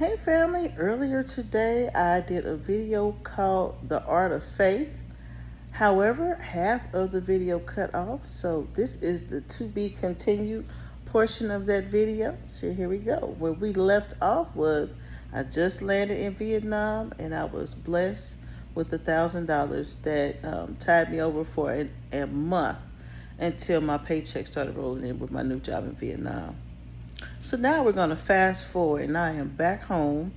Hey family, earlier today I did a video called The Art of Faith. However, half of the video cut off, so this is the to be continued portion of that video. So here we go. Where we left off was I just landed in Vietnam and I was blessed with $1,000 that tied me over for a month until my paycheck started rolling in with my new job in Vietnam. So now we're going to fast forward, and I am back home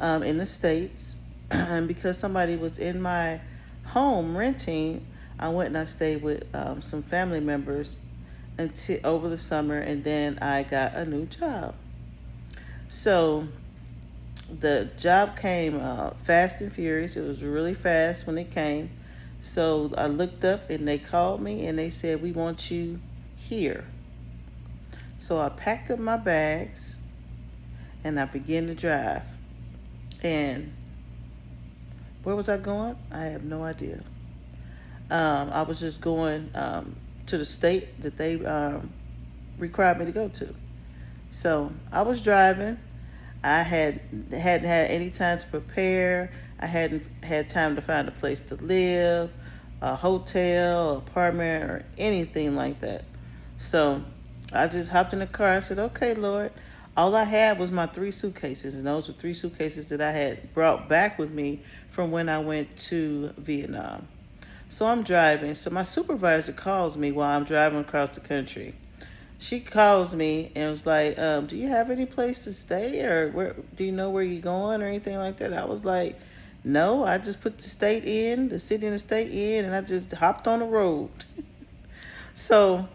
in the States. And because somebody was in my home renting, I went and I stayed with some family members until over the summer, and then I got a new job. So the job came fast and furious. It was really fast when it came. So I looked up and they called me and they said, "We want you here." So I packed up my bags and I began to drive. And where was I going? I have no idea. I was just going to the state that they required me to go to. So I was driving. I hadn't had any time to prepare. I hadn't had time to find a place to live, a hotel, apartment, or anything like that. So I just hopped in the car. I said, "Okay, Lord." All I had was my 3 suitcases, and those were 3 suitcases that I had brought back with me from when I went to Vietnam. So I'm driving. So my supervisor calls me while I'm driving across the country. She calls me and was like, "Do you have any place to stay, or do you know where you're going or anything like that?" I was like, "No, I just put the city and the state in, and I just hopped on the road." So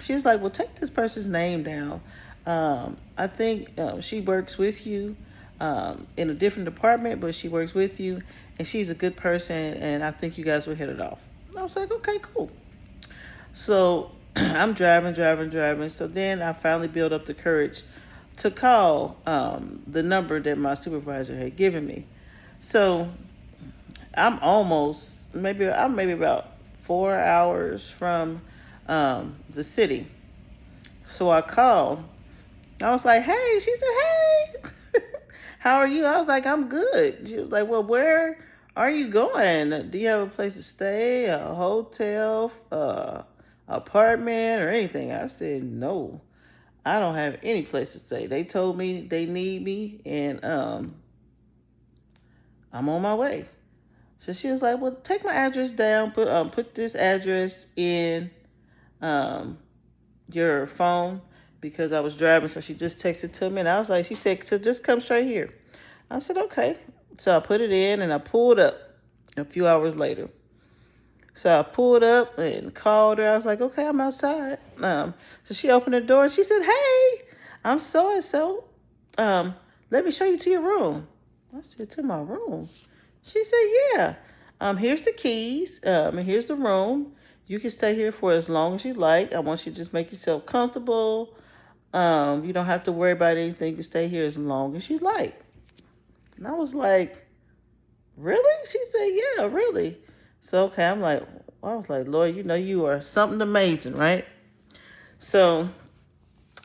she was like, "Well, take this person's name down. I think she works with you in a different department, but she works with you, and she's a good person, and I think you guys will hit it off." I was like, "Okay, cool." So I'm driving. So then I finally built up the courage to call the number that my supervisor had given me. So I'm maybe about 4 hours from the city. So I called. I was like, "Hey," she said, "Hey, how are you?" I was like, "I'm good." She was like, "Well, where are you going? Do you have a place to stay, a hotel, apartment, or anything?" I said, "No, I don't have any place to stay. They told me they need me, and I'm on my way." So she was like, "Well, take my address down. Put this address in um, your phone," because I was driving. So she just texted to me, and I was like, she said, "So just come straight here." I said, "Okay." So I put it in, and I pulled up a few hours later. So I pulled up and called her. I was like, "Okay, I'm outside." So she opened the door and she said, "Hey, I'm so and so. Let me show you to your room." I said, "To my room?" She said, "Yeah. Here's the keys. And here's the room. You can stay here for as long as you like. I want you to just make yourself comfortable. You don't have to worry about anything. You can stay here as long as you like." And I was like, "Really?" She said, "Yeah, really." So okay, I was like, "Lord, you are something amazing, right?" So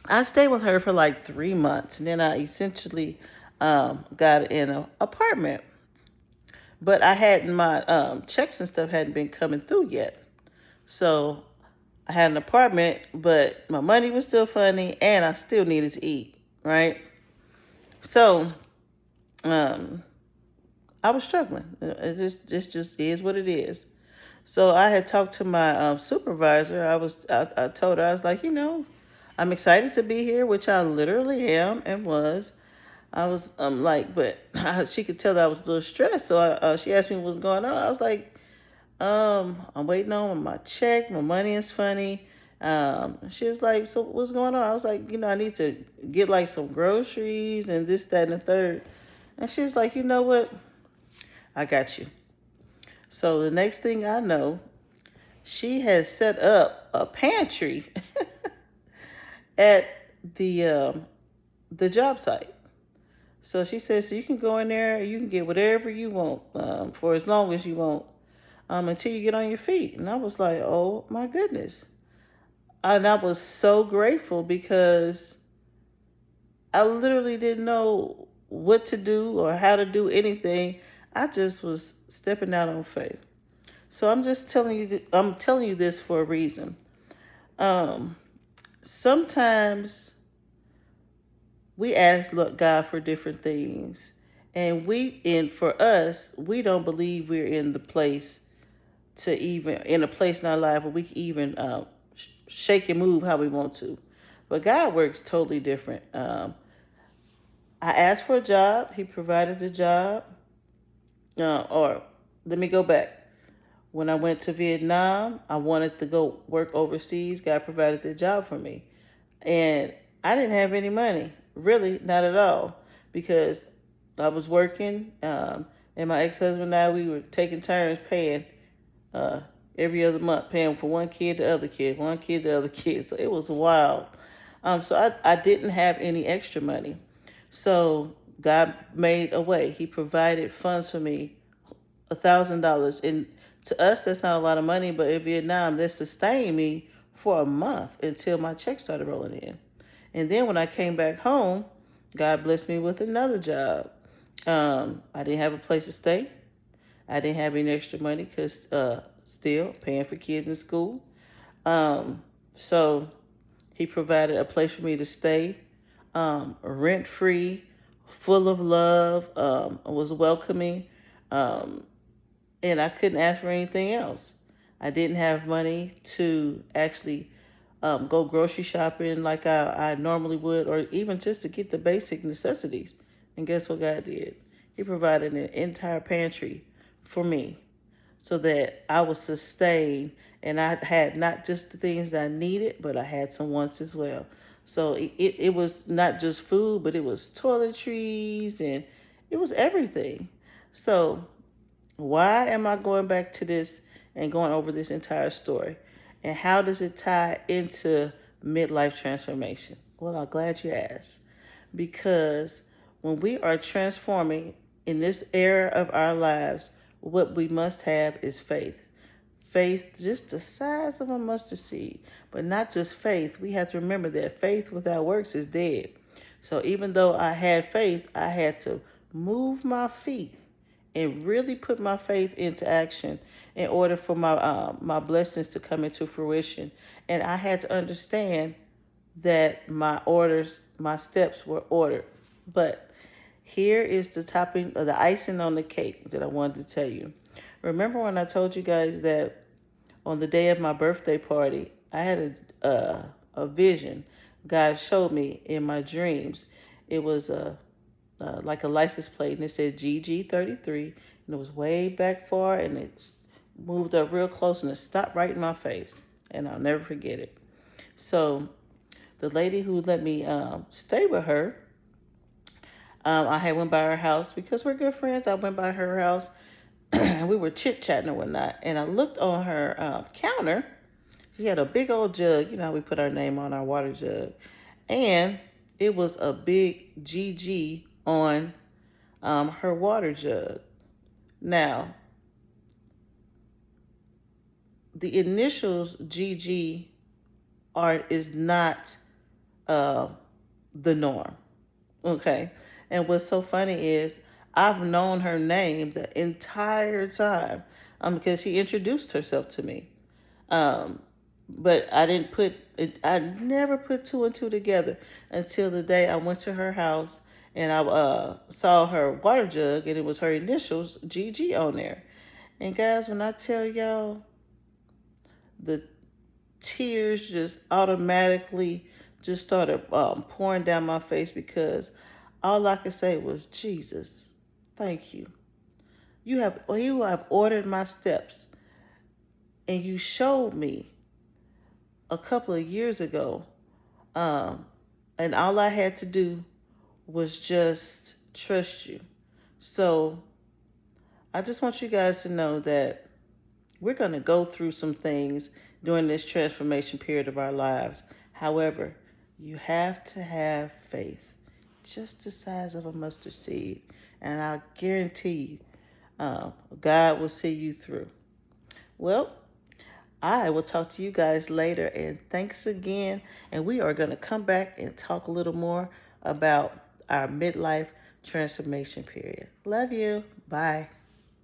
I stayed with her for like 3 months, and then I essentially got in an apartment. But I hadn't my checks and stuff hadn't been coming through yet. So I had an apartment, but my money was still funny, and I still needed to eat, right? So um, I was struggling. It just is what it is. So I had talked to my supervisor. I told her, I was like, "I'm excited to be here," which I literally am and was. I was like, but she could tell that I was a little stressed. So she asked me what was going on. I was like, "I'm waiting on my check. My money is funny." She was like, "So what's going on?" I was like, "I need to get like some groceries and this, that, and the third." And she was like, "You know what? I got you." So the next thing I know, she has set up a pantry at the job site. So she says, "So you can go in there, you can get whatever you want for as long as you want until you get on your feet." And I was like, "Oh my goodness." And I was so grateful because I literally didn't know what to do or how to do anything. I just was stepping out on faith. So I'm just telling you, I'm telling you this for a reason. Um, Sometimes we ask look God for different things, and for us, we don't believe we're in the place to even in a place in our life where we can even shake and move how we want to. But God works totally different. I asked for a job. He provided the job. Or let me go back. When I went to Vietnam, I wanted to go work overseas. God provided the job for me. And I didn't have any money, really, not at all, because I was working, and my ex-husband and I, we were taking turns paying uh, every other month, paying for one kid, the other kid, one kid, the other kid. So it was wild. So I didn't have any extra money. So God made a way. He provided funds for me, $1,000. And to us, that's not a lot of money, but in Vietnam, that sustained me for a month until my check started rolling in. And then when I came back home, God blessed me with another job. I didn't have a place to stay. I didn't have any extra money because still paying for kids in school. So he provided a place for me to stay, rent free, full of love, was welcoming, um, and I couldn't ask for anything else. I didn't have money to actually go grocery shopping like I normally would, or even just to get the basic necessities. And guess what God did? He provided an entire pantry for me so that I was sustained, and I had not just the things that I needed, but I had some wants as well. So it was not just food, but it was toiletries and it was everything. So why am I going back to this and going over this entire story? And how does it tie into midlife transformation? Well, I'm glad you asked. Because when we are transforming in this era of our lives, what we must have is faith. Faith just the size of a mustard seed. But not just faith. We have to remember that faith without works is dead. So even though I had faith, I had to move my feet and really put my faith into action in order for my blessings to come into fruition. And I had to understand that my steps were ordered. But here is the topping, or the icing on the cake that I wanted to tell you. Remember when I told you guys that on the day of my birthday party, I had a vision God showed me in my dreams. It was like a license plate, and it said GG33, and it was way back far, and it moved up real close, and it stopped right in my face, and I'll never forget it. So the lady who let me stay with her, I had went by her house because we're good friends. I went by her house, and we were chit-chatting and whatnot, and I looked on her counter. She had a big old jug. You know how we put our name on our water jug. And it was a big GG on her water jug. Now, the initials GG is not the norm, okay? And what's so funny is I've known her name the entire time because she introduced herself to me. Um, but I didn't put it, I never put two and two together until the day I went to her house and I saw her water jug and it was her initials GG on there. And guys, when I tell y'all, the tears just automatically just started pouring down my face because all I could say was, Jesus, thank you. You have ordered my steps, and you showed me a couple of years ago, um, and all I had to do was just trust you. So I just want you guys to know that we're going to go through some things during this transformation period of our lives. However, you have to have faith, just the size of a mustard seed. And I guarantee you, God will see you through. Well, I will talk to you guys later. And thanks again. And we are going to come back and talk a little more about our midlife transformation period. Love you. Bye.